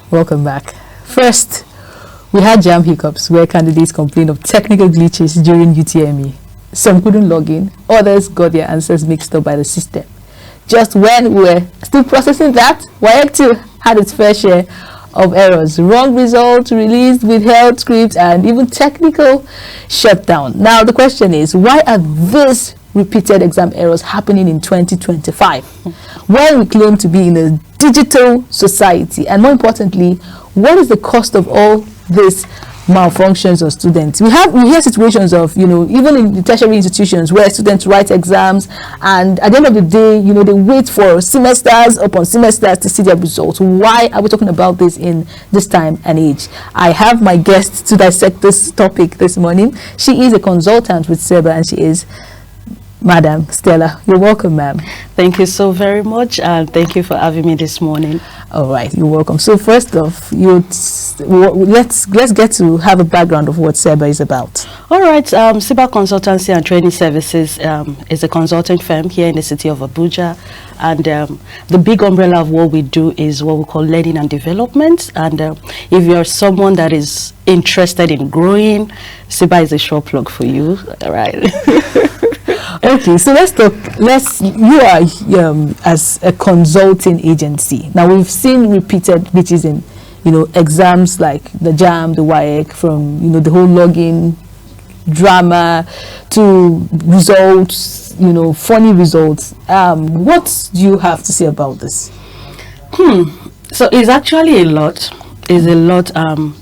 Welcome back. First, we had JAMB hiccups where candidates complained of technical glitches during UTME. Some couldn't log in, others got their answers mixed up by the system. Just when we were still processing that, WAEC too had its fair share of errors, wrong results released, withheld scripts, and even technical shutdown. Now the question is, why are these repeated exam errors happening in 2025 when we claim to be in a digital society? And more importantly, what is the cost of all this malfunctions of students? We hear situations of, even in the tertiary institutions where students write exams and at the end of the day, they wait for semesters upon semesters to see their results. Why are we talking about this in this time and age? I have my guest to dissect this topic this morning. She is a consultant with SEBA, and she is Madam Stella. You're welcome, ma'am. Thank you so very much, and thank you for having me this morning. All right, you're welcome. So first off, let's get to have a background of what SEBA is about. All right, SEBA Consultancy and Training Services is a consulting firm here in the city of Abuja, and the big umbrella of what we do is what we call learning and development. And if you're someone that is interested in growing, SEBA is a sure plug for you. All right. Okay, so let's talk. You are as a consulting agency. Now we've seen repeated glitches in, exams like the JAMB, the WAEC, from the whole login drama to results, funny results. What do you have to say about this? So it's actually a lot. Is a lot.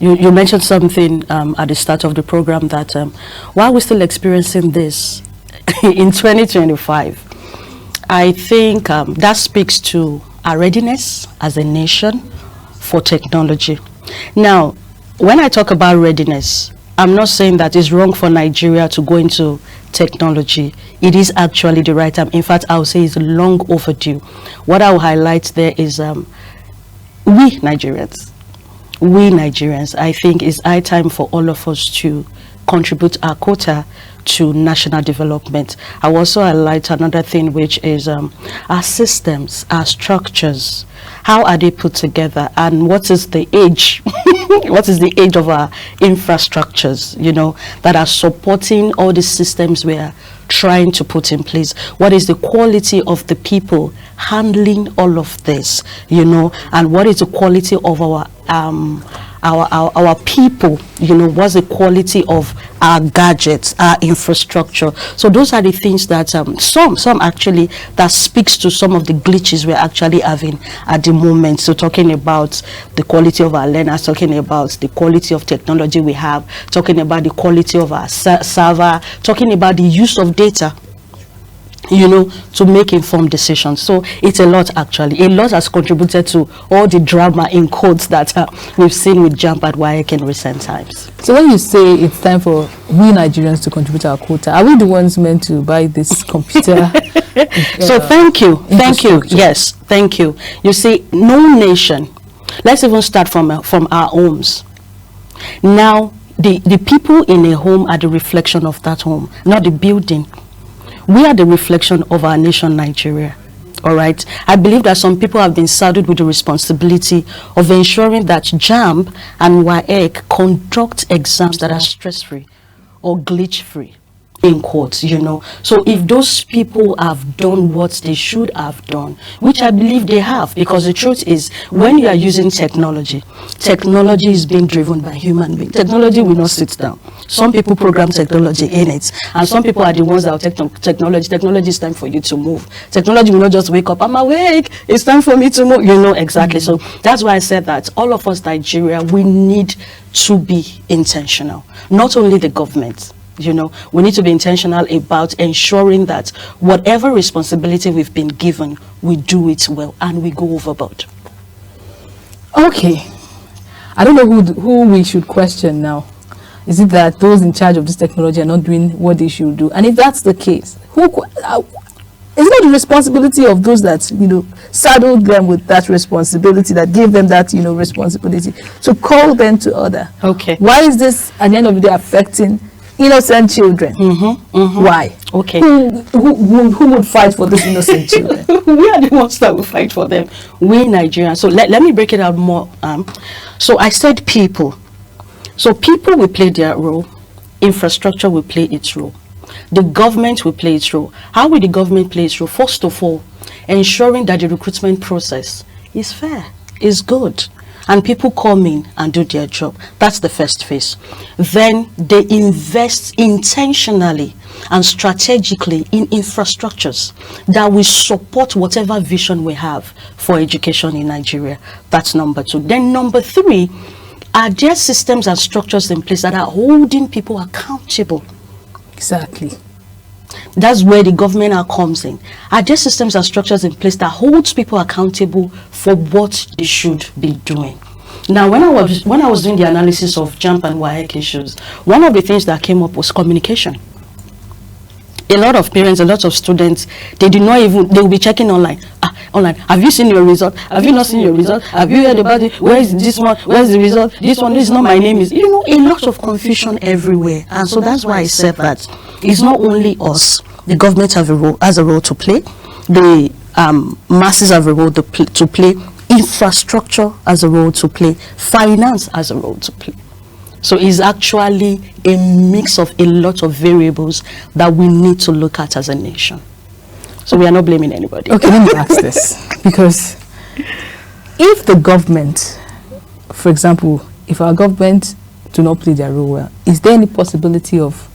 You mentioned something at the start of the program that why are we still experiencing this in 2025? I think that speaks to our readiness as a nation for technology. Now, when I talk about readiness, I'm not saying that it's wrong for Nigeria to go into technology. It is actually the right time. In fact, I would say it's long overdue. What I will highlight there is we Nigerians, I think it's high time for all of us to contribute our quota to national development. I will also highlight another thing, which is our systems, our structures. How are they put together, and what is the age? What is the age of our infrastructures, that are supporting all the systems we are trying to put in place? What is the quality of the people handling all of this, and what is the quality of our people, what's the quality of our gadgets, our infrastructure? So those are the things that some actually that speaks to some of the glitches we're actually having at the moment. So talking about the quality of our learners, talking about the quality of technology we have, talking about the quality of our server, talking about the use of data, to make informed decisions. So it's a lot, actually. A lot has contributed to all the drama in quotes that we've seen with JAMB at WAEC in recent times. So when you say it's time for we Nigerians to contribute our quota, are we the ones meant to buy this computer? So thank you. Yes, thank you. You see, no nation, let's even start from our homes. Now, the people in a home are the reflection of that home, not the building. We are the reflection of our nation, Nigeria. All right. I believe that some people have been saddled with the responsibility of ensuring that JAMB and WAEC conduct exams that are stress-free or glitch-free, in quotes, So if those people have done what they should have done, which I believe they have, because the truth is, when you are using technology is being driven by human beings. Technology will not sit down. Some people program technology in it, and some people are the ones that will take technology. Technology is time for you to move. Technology will not just wake up, I'm awake, it's time for me to move, exactly. So that's why I said that all of us, Nigeria, we need to be intentional. Not only the government, we need to be intentional about ensuring that whatever responsibility we've been given, we do it well and we go overboard. Okay. I don't know who we should question now. Is it that those in charge of this technology are not doing what they should do? And if that's the case, is it not the responsibility of those that, saddled them with that responsibility, that gave them that, responsibility, to call them to order? Okay. Why is this, at the end of the day, affecting innocent children. Why? Okay. Who would fight for these innocent children? We are the ones that will fight for them. We Nigerians. So let me break it out more. So I said people. So people will play their role. Infrastructure will play its role. The government will play its role. How will the government play its role? First of all, ensuring that the recruitment process is fair, is good, and people come in and do their job. That's the first phase. Then they invest intentionally and strategically in infrastructures that will support whatever vision we have for education in Nigeria. That's number two. Then number three, are there systems and structures in place that are holding people accountable? Exactly. That's where the government now comes in. Are there systems and structures in place that holds people accountable for what they should be doing? Now, when I was doing the analysis of JAMB and WAEC issues, one of the things that came up was communication. A lot of parents, a lot of students, they will be checking online. Online. Have you seen your result? Have you not seen your result? Have you heard about it? Where is this one? Where's the result? This one, this is not my name. Is, you know, a lot of confusion everywhere. And so that's why I said that it's not only us. The government has a role to play. The masses have a role to play. Infrastructure has a role to play. Finance has a role to play. So it's actually a mix of a lot of variables that we need to look at as a nation. So we are not blaming anybody. Okay, let me ask this. Because if the government, for example, if our government do not play their role well, is there any possibility of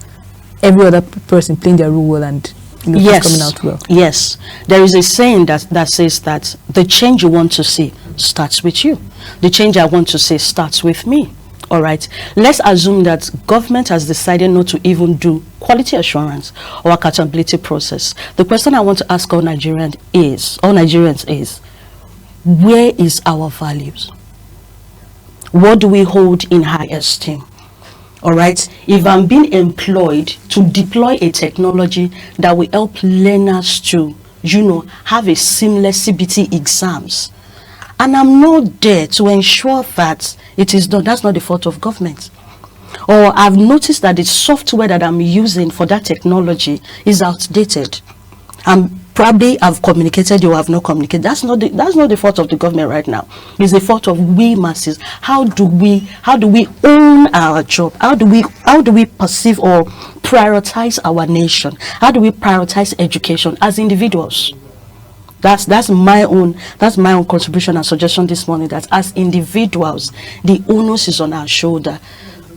every other person playing their role well and yes, coming out well? Yes. There is a saying that says that the change you want to see starts with you. The change I want to see starts with me. All right, let's assume that government has decided not to even do quality assurance or accountability process. The question I want to ask all Nigerians is, where is our values? What do we hold in high esteem? All right, if I'm being employed to deploy a technology that will help learners to, have a seamless CBT exams, and I'm not there to ensure that it is done, that's not the fault of government. Or I've noticed that the software that I'm using for that technology is outdated. Probably I've communicated or have not communicated. That's not the fault of the government right now. It's the fault of we masses. How do we own our job? How do we perceive or prioritize our nation? How do we prioritize education as individuals? That's my own contribution and suggestion this morning, that as individuals, the onus is on our shoulder.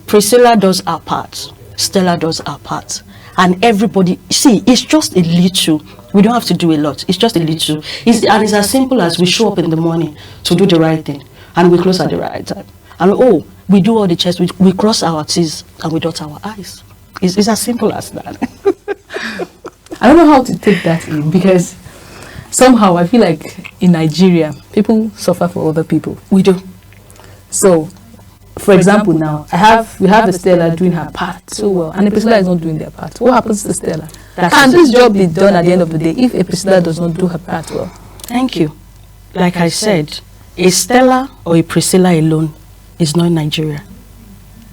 Priscilla does her part, Stella does her part, and everybody, see, it's just a little. We don't have to do a lot. It's just a little. It's as simple as we show up in the morning to do the right thing, and we close at the right time. And we do all the checks, we cross our T's and we dot our I's. It's as simple as that. I don't know how to take that in, because somehow I feel like in Nigeria, people suffer for other people. We do. So, for example, now we have the Stella doing her part so well, and the Priscilla is not doing their part. What happens to Stella? Can this job be done at the end of the day if a Priscilla does not do her part well? Thank you. Like I said, a Stella or a Priscilla alone is not Nigeria.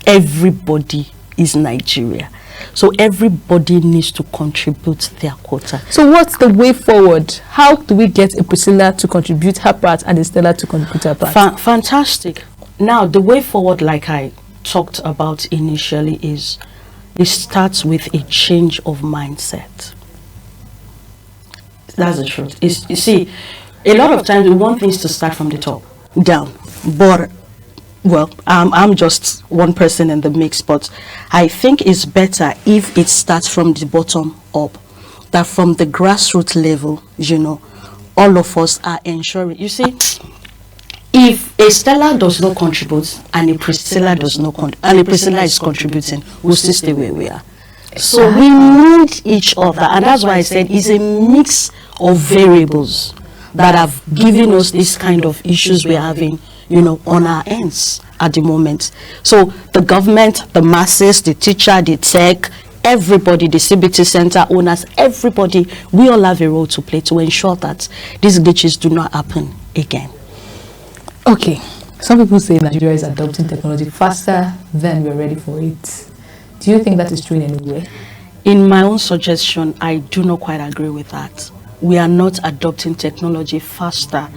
Everybody is Nigeria. So everybody needs to contribute their quota. So what's the way forward? How do we get a Priscilla to contribute her part and a Stella to contribute her part? Fantastic. Now, the way forward, like I talked about initially, is it starts with a change of mindset. That's the truth. You see, a lot of times we want things to start from the top down, but well, I'm just one person in the mix, but I think it's better if it starts from the bottom up, that from the grassroots level, all of us are ensuring. You see, if a Stella does not contribute and a Priscilla and a Priscilla is contributing, we'll still stay where we are. So we need each other, and that's why I said it's a mix of variables that have given us this kind of issues we're having, on our ends at the moment. So the government, the masses, the teacher, the tech, everybody, the CBT center owners, everybody, we all have a role to play to ensure that these glitches do not happen again. Okay, some people say Nigeria is adopting technology faster than we're ready for it. Do you think that is true in any way? In my own suggestion, I do not quite agree with that. We are not adopting technology faster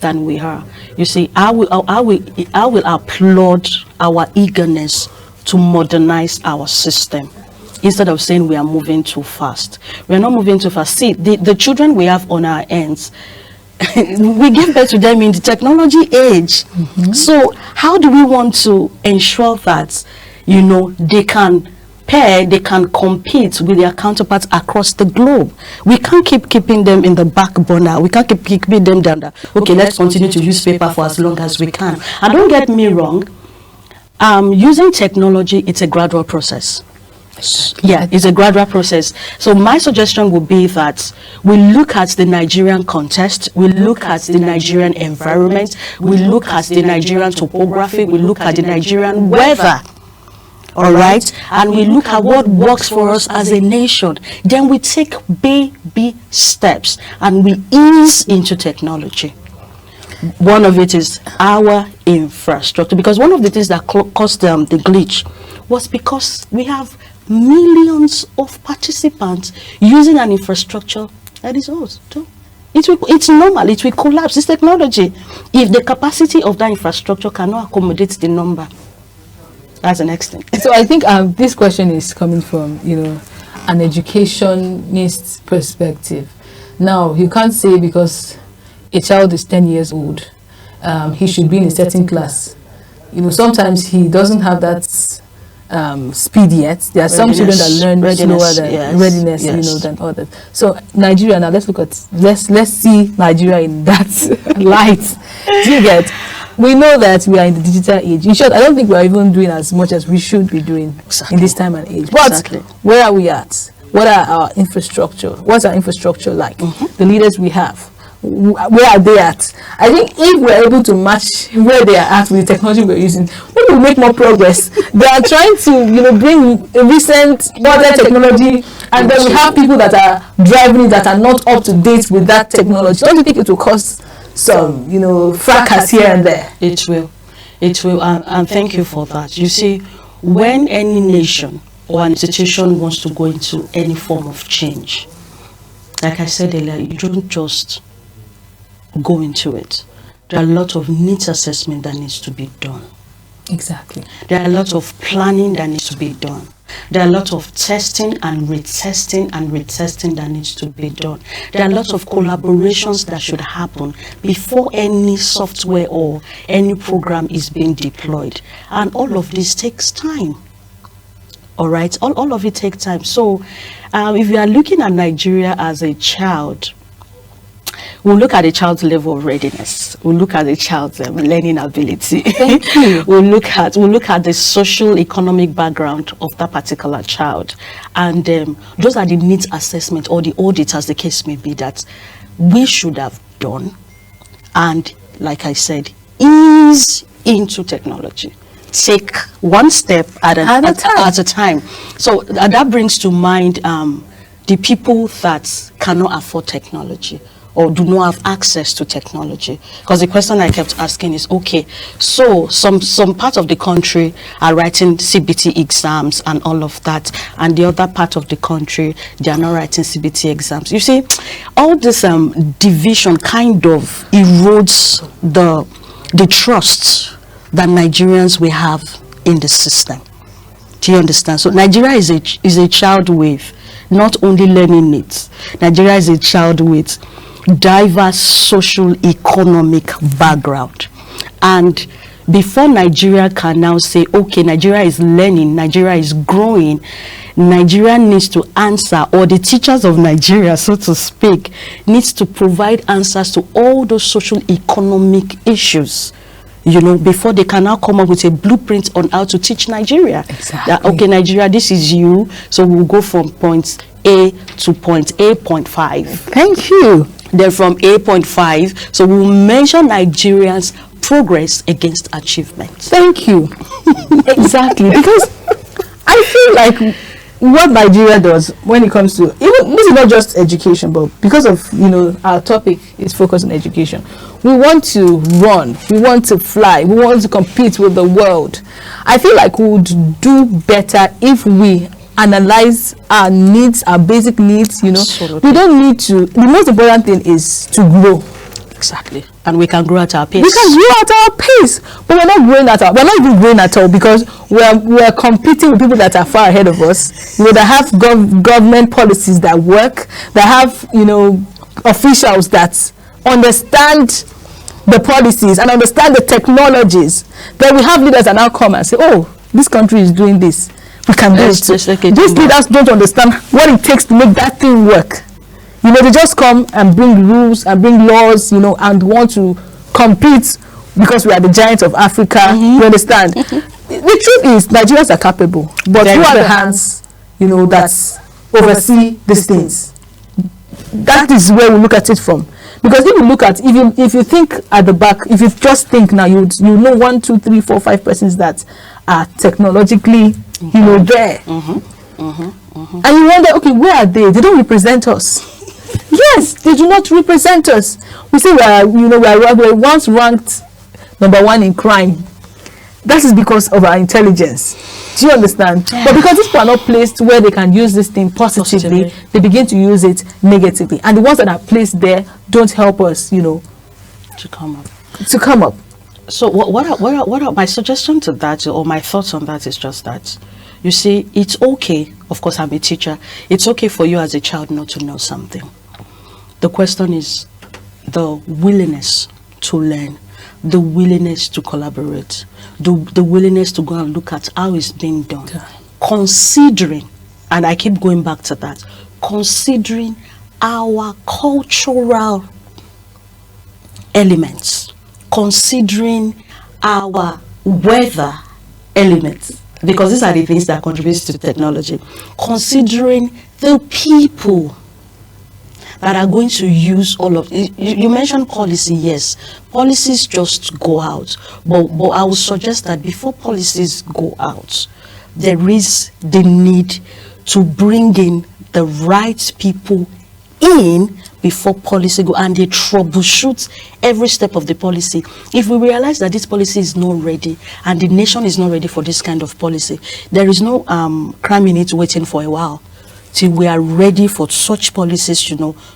than we are. You see, I will applaud our eagerness to modernize our system instead of saying we are moving too fast. We are not moving too fast. See, the children we have on our ends, we give birth to them in the technology age. So how do we want to ensure that, you know, they can compete with their counterparts across the globe? We can't keep keeping them in the back burner. We can't keep keeping them down there. Okay, let's continue to use paper for as long as we can. And don't get me wrong, using technology, it's a gradual process. Yeah, it's a gradual process. So my suggestion would be that we look at the Nigerian context, we look at the Nigerian environment, we look at the Nigerian topography, we look at the Nigerian weather. All right, and we look at what works for us as a nation. Then we take baby steps and we ease into technology. One of it is our infrastructure, because one of the things that caused the glitch was because we have millions of participants using an infrastructure that is ours. It's normal, it will collapse. It's technology. If the capacity of that infrastructure cannot accommodate the number, that's the next thing. So I think this question is coming from, you know, an educationist perspective. Now, you can't say because a child is 10 years old, he should be in a certain class. You know, sometimes he doesn't have that speed yet. There are some children that learn slower than readiness, you know, than others. So Nigeria, now let's look at let's see Nigeria in that light. Do you get? We know that we are in the digital age. In short, I don't think we are even doing as much as we should be doing in this time and age. But where are we at? What are our infrastructure? What's our infrastructure like? The leaders we have, where are they at? I think if we're able to match where they are at with the technology we're using, we will make more progress. They are trying to, you know, bring recent modern technology, and then we have people that are driving it that are not up to date with that technology. Don't you think it will cause some, you know, fracas here and there? It will, and thank you for that. You see, when any nation or an institution wants to go into any form of change, like I said earlier, you don't just go into it. There are a lot of needs assessment that needs to be done. Exactly. There are a lot of planning that needs to be done. There are a lot of testing and retesting that needs to be done. There are a lot of collaborations that should happen before any software or any program is being deployed. And all of this takes time. All right, all of it takes time. So if you are looking at Nigeria as a child, we'll look at a child's level of readiness. We'll look at the child's learning ability. Thank you. We'll look at the social economic background of that particular child, and those are the needs assessment or the audit, as the case may be, that we should have done. And like I said, ease into technology. Take one step at a time. So that brings to mind the people that cannot afford technology or do not have access to technology. Because the question I kept asking is, okay, so some part of the country are writing CBT exams and all of that, and the other part of the country, they are not writing CBT exams. You see, all this division kind of erodes the trust that Nigerians will have in the system. Do you understand? So Nigeria is a child with not only learning needs. Nigeria is a child with diverse social economic background, and before Nigeria can now say, okay, Nigeria is learning, Nigeria is growing, Nigeria needs to answer, or the teachers of Nigeria, so to speak, needs to provide answers to all those social economic issues, you know, before they can now come up with a blueprint on how to teach Nigeria. Exactly. That, okay, Nigeria, this is you, so we'll go from point A to point A.5. Thank you. Then from A.5, so we'll measure Nigerians' progress against achievement. Thank you. Exactly. Because I feel like what Nigeria does when it comes to, even this is not just education, but because of, you know, our topic is focused on education, we want to run, we want to fly, we want to compete with the world, I feel like we would do better if we analyze our needs, our basic needs. Absolutely. We don't need to. The most important thing is to grow. Exactly. And we can grow at our pace. We can grow at our pace, but we're not growing at we're not even growing at all, because we're competing with people that are far ahead of us. That have government policies that work, that have officials that understand the policies and understand the technologies. Then we have leaders that now come and say, "Oh, this country is doing this. We can do it." These leaders don't understand what it takes to make that thing work. They just come and bring rules and bring laws, and want to compete because we are the giants of Africa. You understand? The truth is, Nigerians are capable, but who are the hands, that oversee these things? That is where we look at it from. Because if you look at, if you think at the back, if you just think now, you know 1, 2, 3, 4, 5 persons that are technologically, there. And you wonder, okay, where are they? They don't represent us. Yes, they do not represent us. We say we are once ranked #1 in crime. That is because of our intelligence. Do you understand? Yeah. But because these people are not placed where they can use this thing positively, they begin to use it negatively. And the ones that are placed there don't help us, to come up. So what are my suggestion to that, or my thoughts on that, is just that, you see, it's okay. Of course, I'm a teacher. It's okay for you as a child not to know something. The question is the willingness to learn, the willingness to collaborate, the willingness to go and look at how it's being done, considering, and I keep going back to that, considering our cultural elements, considering our weather elements, because these are the things that contribute to technology, considering the people that are going to use all of it. You mentioned policy. Yes, policies just go out, but I would suggest that before policies go out, there is the need to bring in the right people in before policy go, and they troubleshoot every step of the policy. If we realize that this policy is not ready and the nation is not ready for this kind of policy, there is no crime in it waiting for a while till we are ready for such policies,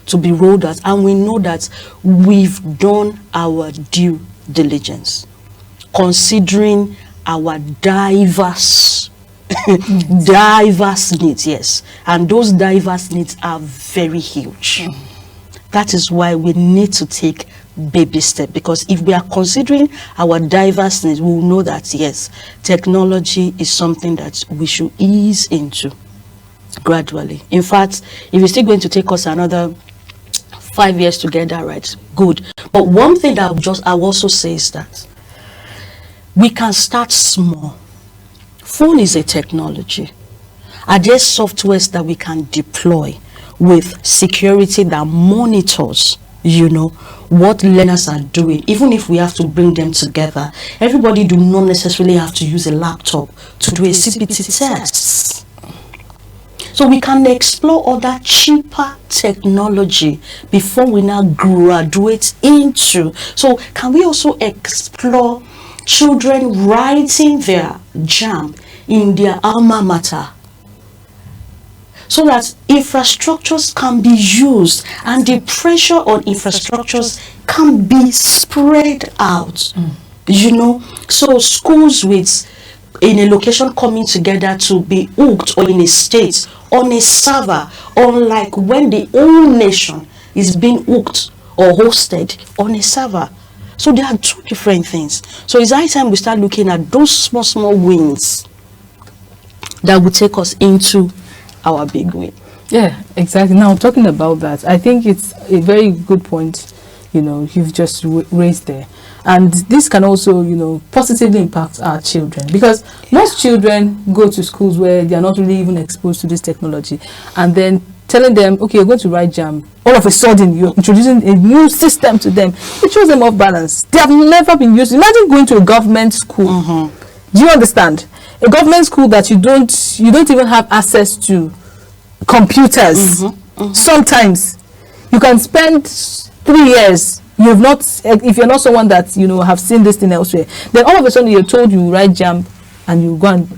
to be rolled out, and we know that we've done our due diligence, considering our diverse needs. Yes, and those diverse needs are very huge. That is why we need to take baby steps, because if we are considering our diverse needs, we will know that yes, technology is something that we should ease into gradually. In fact, if it's still going to take us another 5 years to get that right, good. But one thing that I also say is that we can start small. Phone is a technology. Are there softwares that we can deploy with security that monitors, what learners are doing, even if we have to bring them together? Everybody do not necessarily have to use a laptop to do a CPT test. So we can explore other cheaper technology before we now graduate into. So can we also explore children writing their JAMB in their alma mater, so that infrastructures can be used and the pressure on infrastructures can be spread out? So schools in a location coming together to be hooked, or in a state on a server, unlike when the whole nation is being hooked or hosted on a server. So there are two different things. So it's high time we start looking at those small wins that will take us into our big win. Yeah, exactly. Now, talking about that, I think it's a very good point, you've just raised there. And this can also, positively impact our children, because most children go to schools where they are not really even exposed to this technology, and then telling them, okay, you're going to write JAMB, all of a sudden you're introducing a new system to them. It shows them off balance. They have never been used. Imagine going to a government school. Do you understand? A government school that you don't even have access to computers. Sometimes you can spend 3 years, you've not, if you're not someone that have seen this thing elsewhere, then all of a sudden you're told you write JAMB and you go and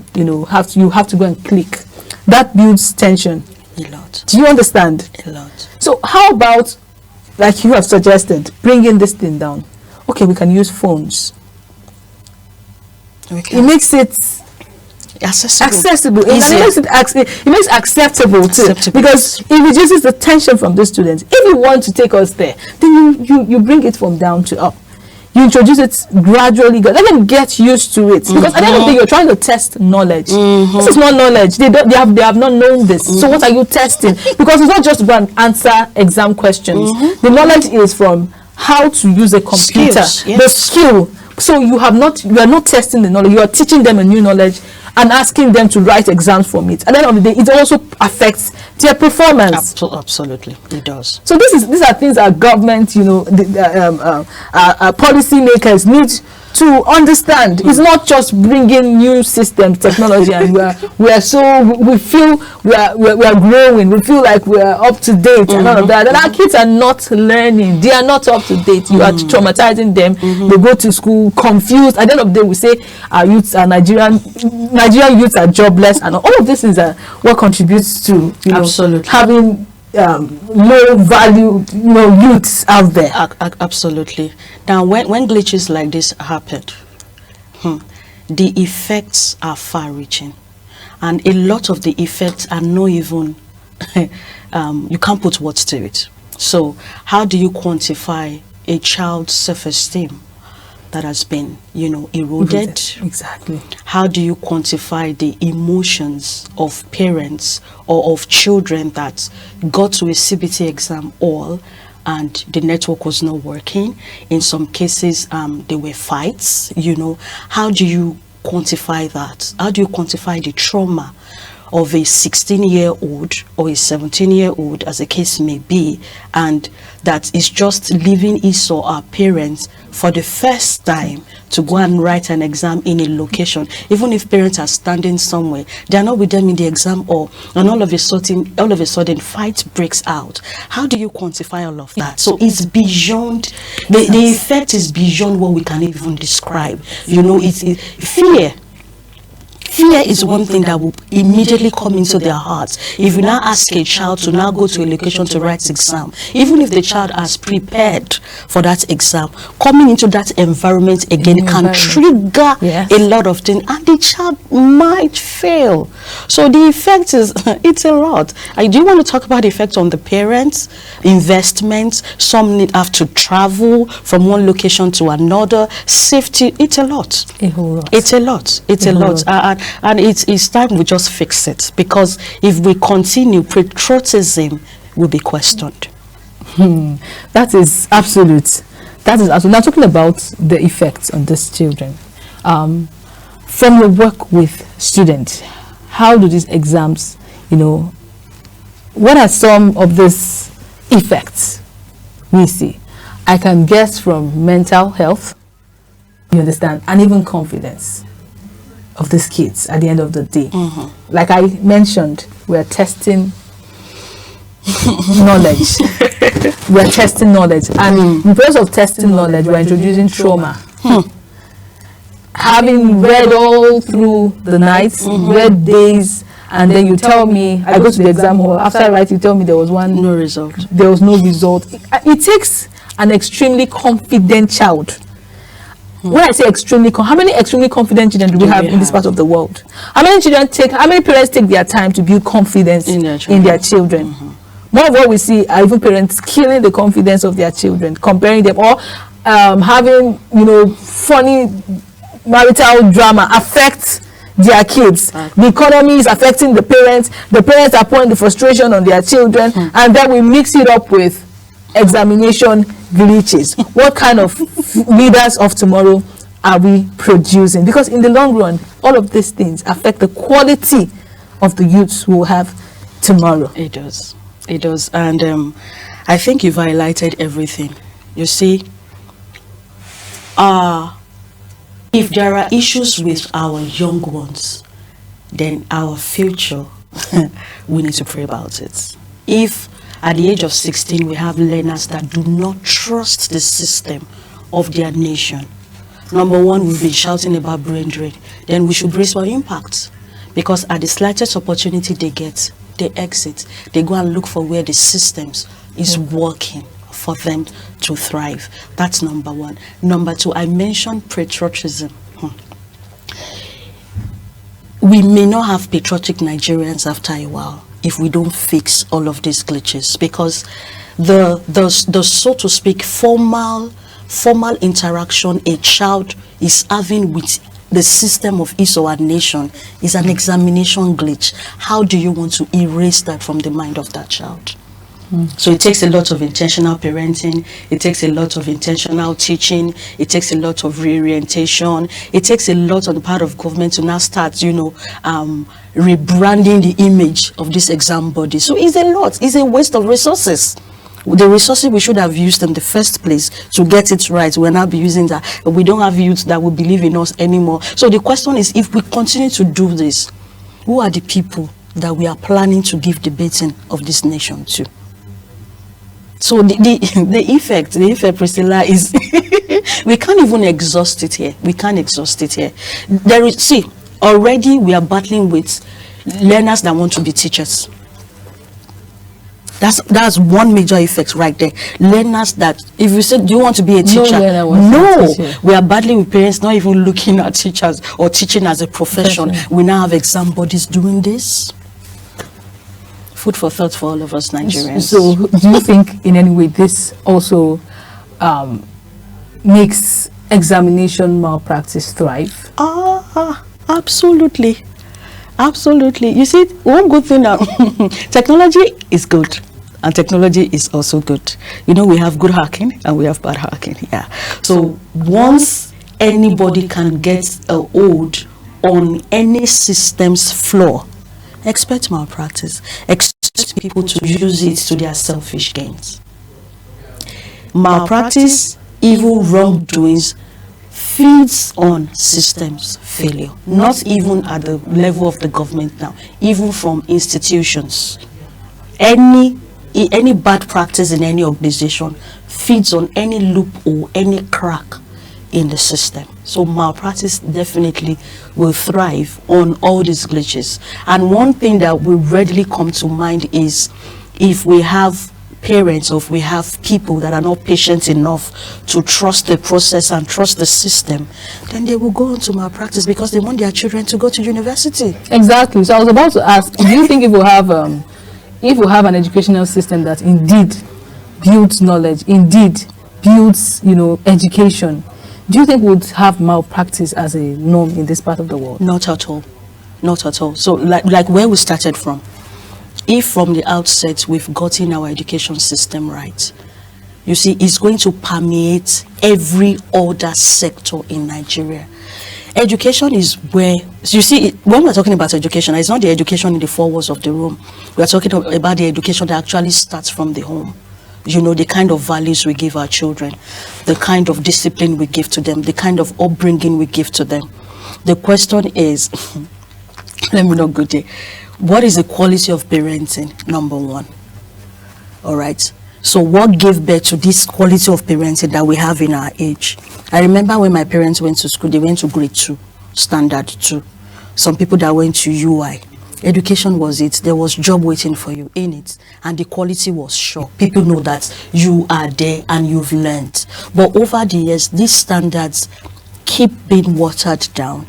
have to go and click. That builds tension. A lot. Do you understand? A lot. So how about, like you have suggested, bringing this thing down? Okay, we can use phones. It makes it accessible. It makes acceptable too, because it reduces the tension from the students. If you want to take us there, then you bring it from down to up. You introduce it gradually. Let them get used to it, because at the end of the day, you're trying to test knowledge. This is not knowledge. They have not known this. So what are you testing? Because it's not just go and answer exam questions. The knowledge is from how to use a computer, Skills, yes. the skill. So you are not testing the knowledge. You are teaching them a new knowledge and asking them to write exams from it. At the end of the day, it also affects their performance. Absolutely, it does. So these are things our government, our policy makers need to understand. It's not just bringing new systems, technology, and we feel we are growing. We feel like we are up to date and all of that. And our kids are not learning. They are not up to date. You are traumatizing them. They go to school confused. At the end of the day, we say our youths are Nigerian youths are jobless, and all of this is what contributes to absolutely having low value youths out there. Absolutely. Now when glitches like this happen, the effects are far reaching, and a lot of the effects are not even you can't put words to it. So how do you quantify a child's self-esteem that has been eroded? Exactly. How do you quantify the emotions of parents or of children that got to a CBT exam all and the network was not working? In some cases there were fights. How do you quantify that? How do you quantify the trauma of a 16-year-old or a 17-year-old, as the case may be, and that is just leaving his or her parents for the first time to go and write an exam in a location? Even if parents are standing somewhere, they are not with them in the exam hall, and all of a sudden fight breaks out. How do you quantify all of that? So it's beyond the effect is beyond what we can even describe. It's fear. Fear is one thing that will immediately come into their hearts. If you now ask a child to now go to a location to write exam, even if the child has prepared for that exam, coming into that environment again can trigger a lot of things, and the child might fail. So the effect is, it's a lot. I do want to talk about the effect on the parents, investments. Some have to travel from one location to another, safety. It's a lot. A whole lot. It's a lot. It's a lot. And it's time we just fix it, because if we continue, patriotism will be questioned. That is absolute. Now talking about the effects on these children, from your work with students, how do these exams, what are some of these effects we see? I can guess from mental health, you understand, and even confidence of these kids at the end of the day. Like I mentioned, we're testing knowledge. We're testing knowledge, and in the process of testing knowledge, we're introducing trauma. Having read all through the night, read days, and then you tell me, I go to the exam hall, after I write, you tell me there was no result. There was no result. It takes an extremely confident child. When I say extremely, how many extremely confident children do we have in this part of the world? How many parents take their time to build confidence in their children? More of what we see are even parents killing the confidence of their children, comparing them, or having funny marital drama affect their kids. The economy is affecting the parents. The parents are pouring the frustration on their children, and then we mix it up with examination glitches. What kind of leaders of tomorrow are we producing? Because in the long run, all of these things affect the quality of the youths who will have tomorrow. It does. And I think you've highlighted everything. You see, if there are issues with our young ones, then our future, we need to pray about it. If at the age of 16, we have learners that do not trust the system of their nation, Number one, we've been shouting about brain drain. Then we should brace for impact. Because at the slightest opportunity they get, they exit. They go and look for where the systems is working for them to thrive. That's number one. Number two, I mentioned patriotism. We may not have patriotic Nigerians after a while if we don't fix all of these glitches, because the so to speak formal interaction a child is having with the system of his or her nation is an examination glitch. How do you want to erase that from the mind of that child? So it takes a lot of intentional parenting, it takes a lot of intentional teaching, it takes a lot of reorientation, it takes a lot on the part of government to now start, rebranding the image of this exam body. So it's a lot, it's a waste of resources. The resources we should have used in the first place to get it right, we're now be using that, but we don't have youth that will believe in us anymore. So the question is, if we continue to do this, who are the people that we are planning to give the baton of this nation to? So the effect, Priscilla, is we can't even exhaust it here. We can't exhaust it here. Already we are battling with learners that want to be teachers. That's one major effect right there. Learners that, if you say, do you want to be a teacher? No, we are battling with parents not even looking at teachers or teaching as a profession. We now have exam bodies doing this. Food for thought for all of us Nigerians. So do you think in any way this also makes examination malpractice thrive? Absolutely. Absolutely. You see, one good thing now, technology is good. And technology is also good. We have good hacking and we have bad hacking. Yeah. So once anybody can get a hold on any system's flaw, expect malpractice. Expect people to use it to their selfish gains. Malpractice, evil wrongdoings, feeds on systems failure. Not even at the level of the government now, even from institutions. Any bad practice in any organization feeds on any loophole, any crack in the system. So malpractice definitely will thrive on all these glitches. And one thing that will readily come to mind is, if we have parents or if we have people that are not patient enough to trust the process and trust the system, then they will go on to malpractice because they want their children to go to university. Exactly. So I was about to ask, do you think if we have an educational system that indeed builds knowledge, indeed builds, education, do you think we'd have malpractice as a norm in this part of the world? Not at all. Not at all. So like where we started from, if from the outset we've gotten our education system right, you see, it's going to permeate every other sector in Nigeria. Education is where, you see, when we're talking about education, it's not the education in the four walls of the room. We're talking about the education that actually starts from the home. The kind of values we give our children, the kind of discipline we give to them, the kind of upbringing we give to them. The question is, let me not go there. What is the quality of parenting? Number one. All right. So what gave birth to this quality of parenting that we have in our age? I remember when my parents went to school, they went to grade 2, standard 2. Some people that went to UI. Education was it. There was job waiting for you in it. And the quality was sure. People know that you are there and you've learned. But over the years, these standards keep being watered down.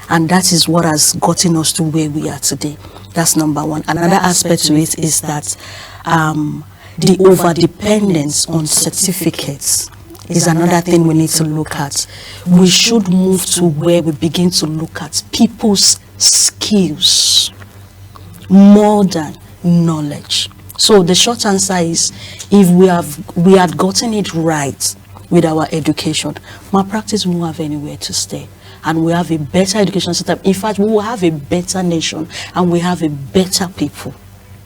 And that is what has gotten us to where we are today. That's number one. Another aspect to it is that the over-dependence on certificates is another thing we need to look at. We should move to where we begin to look at people's skills more than knowledge. So the short answer is, if we had gotten it right with our education, malpractice won't have anywhere to stay. And we have a better education system. In fact, we will have a better nation, and we have a better people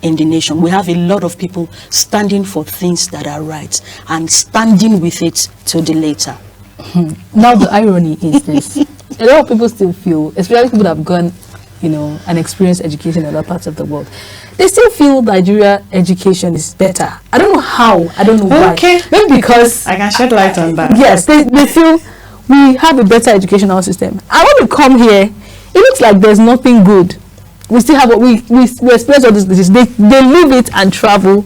in the nation. We have a lot of people standing for things that are right and standing with it till the later. Now the irony is this. A lot of people still feel, especially people that have gone, and experienced education in other parts of the world, they still feel Nigeria education is better. I don't know how. I don't know why. Okay. Maybe because I can shed light on that. Yes, they feel we have a better educational system. And when we come here, it looks like there's nothing good. We still have what we experience all this. They leave it and travel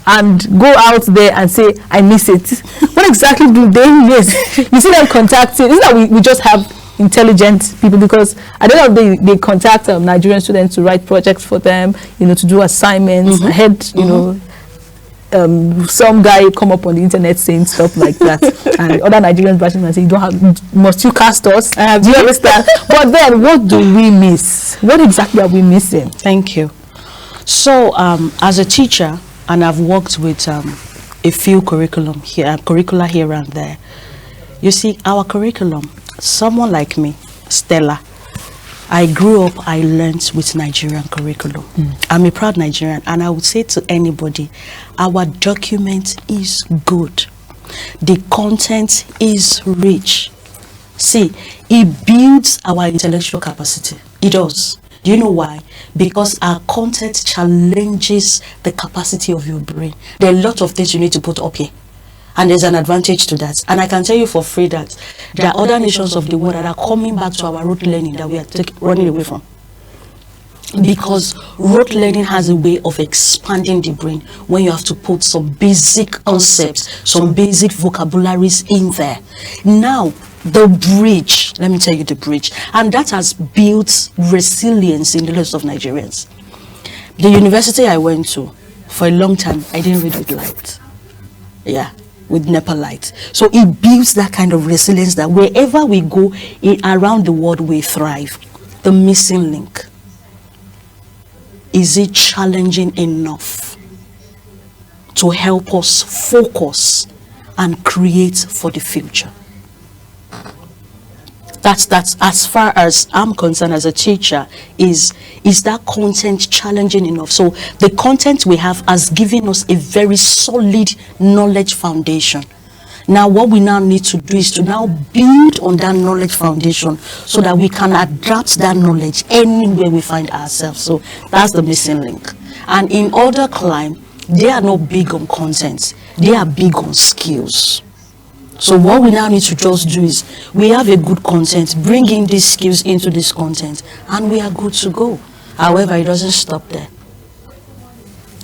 and go out there and say, I miss it. What exactly do they miss? You see them contacting. Isn't that we just have intelligent people, because at the end of the day, they contact Nigerian students to write projects for them, to do assignments. I had, some guy come up on the internet saying stuff like that, and other Nigerians bashing and saying, must you cast us? Do you understand? But then, what do we miss? What exactly are we missing? Thank you. So, as a teacher, and I've worked with a few curricula here and there. You see, our curriculum, someone like me, Stella, I grew up, I learned with Nigerian curriculum. I'm a proud Nigerian, and I would say to anybody, our document is good. The content is rich. See, it builds our intellectual capacity. It does. Do you know why? Because our content challenges the capacity of your brain. There are a lot of things you need to put up here. And there's an advantage to that. And I can tell you for free that there are other nations of the world that are coming back to our rote learning that we are running away from. Because rote learning has a way of expanding the brain when you have to put some basic concepts, some basic vocabularies in there. Now, the bridge, let me tell you the bridge, and that has built resilience in the lives of Nigerians. The university I went to, for a long time, I didn't read with light. Yeah, with NEPA light. So it builds that kind of resilience that wherever we go around the world, we thrive. The missing link. Is it challenging enough to help us focus and create for the future? That's as far as I'm concerned as a teacher, is that content challenging enough? So the content we have has given us a very solid knowledge foundation. Now what we now need to do is to now build on that knowledge foundation so that we can adapt that knowledge anywhere we find ourselves. So that's the missing link. And in other climb, they are not big on content, they are big on skills. So what we now need to just do is, we have a good content, bring in these skills into this content, and we are good to go. However, it doesn't stop there.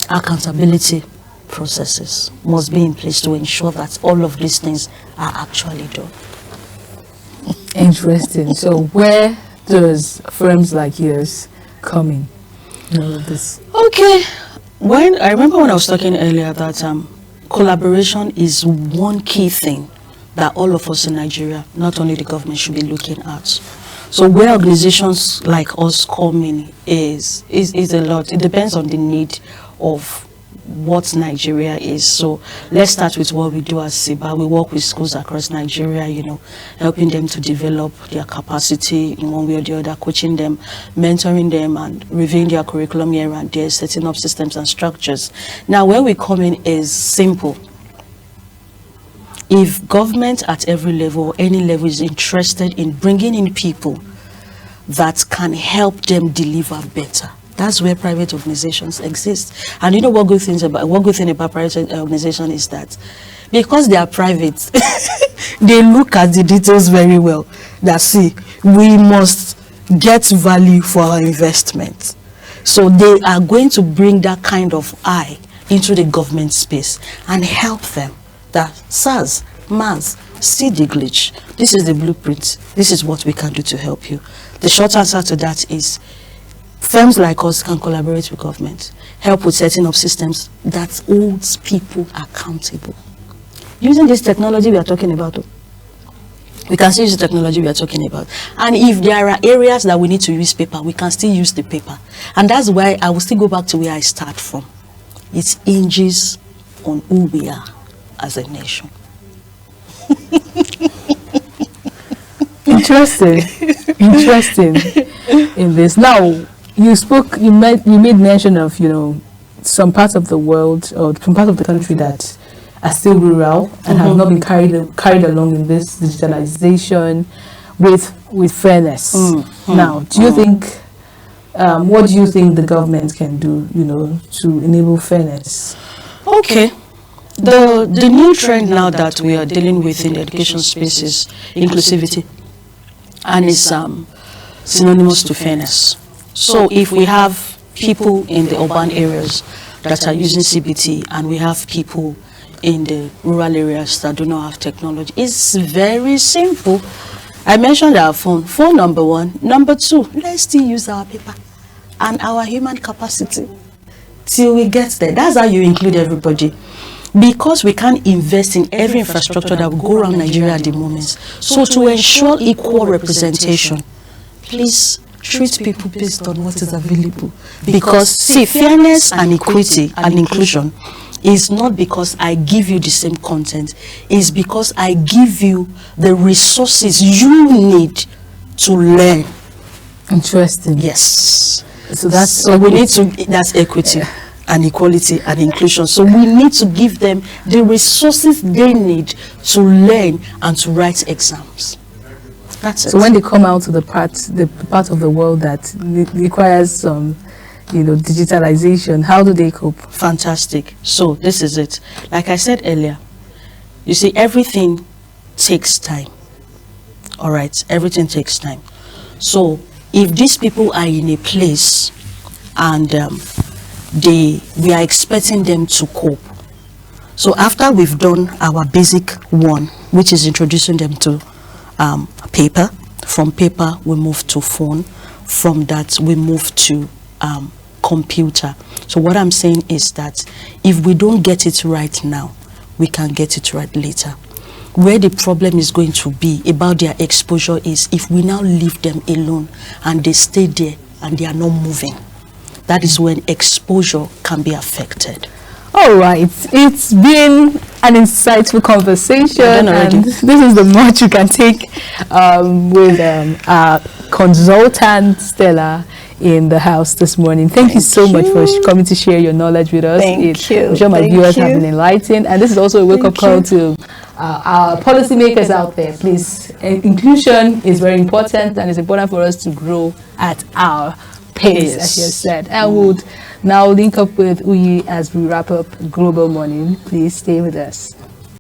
Accountability processes must be in place to ensure that all of these things are actually done. Interesting. So where does firms like yours come in all of this? Okay. I remember when I was talking earlier that collaboration is one key thing that all of us in Nigeria, not only the government, should be looking at. So where organizations like us come in is a lot. It depends on the need of what Nigeria is. So let's start with what we do as SIBA. We work with schools across Nigeria, helping them to develop their capacity in one way or the other, coaching them, mentoring them, and reviewing their curriculum here and there, setting up systems and structures. Now, where we come in is simple. If government at every level, any level, is interested in bringing in people that can help them deliver better, that's where private organizations exist. And you know what good thing about private organization is that because they are private, they look at the details very well. That see, we must get value for our investment. So they are going to bring that kind of eye into the government space and help them. That SARS, MAS, see the glitch. This is the blueprint. This is what we can do to help you. The short answer to that is firms like us can collaborate with government, help with setting up systems that holds people accountable. Using this technology we are talking about, we can still use the technology we are talking about. And if there are areas that we need to use paper, we can still use the paper. And that's why I will still go back to where I start from. It hinges on who we are as a nation. Interesting in this. Now, you made mention of, some parts of the world or some parts of the country that are still rural and have not been carried along in this digitalization with fairness. Now, do you think, what do you think the government can do, to enable fairness? Okay. The new trend now that we are dealing with in the education space is inclusivity, and is synonymous to fairness. So if we have people in the urban areas that are using CBT, and we have people in the rural areas that do not have technology, it's very simple. I mentioned our phone number one. Number two, let's still use our paper and our human capacity till we get there. That's how you include everybody. Because we can't invest in every infrastructure that will go around Nigeria at the moment. So to ensure equal representation, please treat people based on what is available. Because see, fairness and equity and inclusion is not because I give you the same content. It's because I give you the resources you need to learn. Interesting. Yes. So that's so we need to, that's equity and equality and inclusion. So we need to give them the resources they need to learn and to write exams. That's it. So when they come out to the part of the world that requires some, digitalization, how do they cope? Fantastic. So this is it. Like I said earlier, you see, everything takes time. All right, everything takes time. So if these people are in a place and we are expecting them to cope. So after we've done our basic one, which is introducing them to paper, from paper we move to phone, from that we move to computer. So what I'm saying is that if we don't get it right now, we can get it right later. Where the problem is going to be about their exposure is if we now leave them alone and they stay there and they are not moving. That is when exposure can be affected. All right, it's been an insightful conversation, and this is the much you can take with our consultant Stella in the house this morning. Thank you so much for coming to share your knowledge with us. Thank you. I'm sure my viewers have been enlightened, and this is also a wake-up call to our policymakers out there. Please, inclusion is very important, and it's important for us to grow at our pace, as you said. I would now link up with Uyi as we wrap up Global Morning. Please stay with us.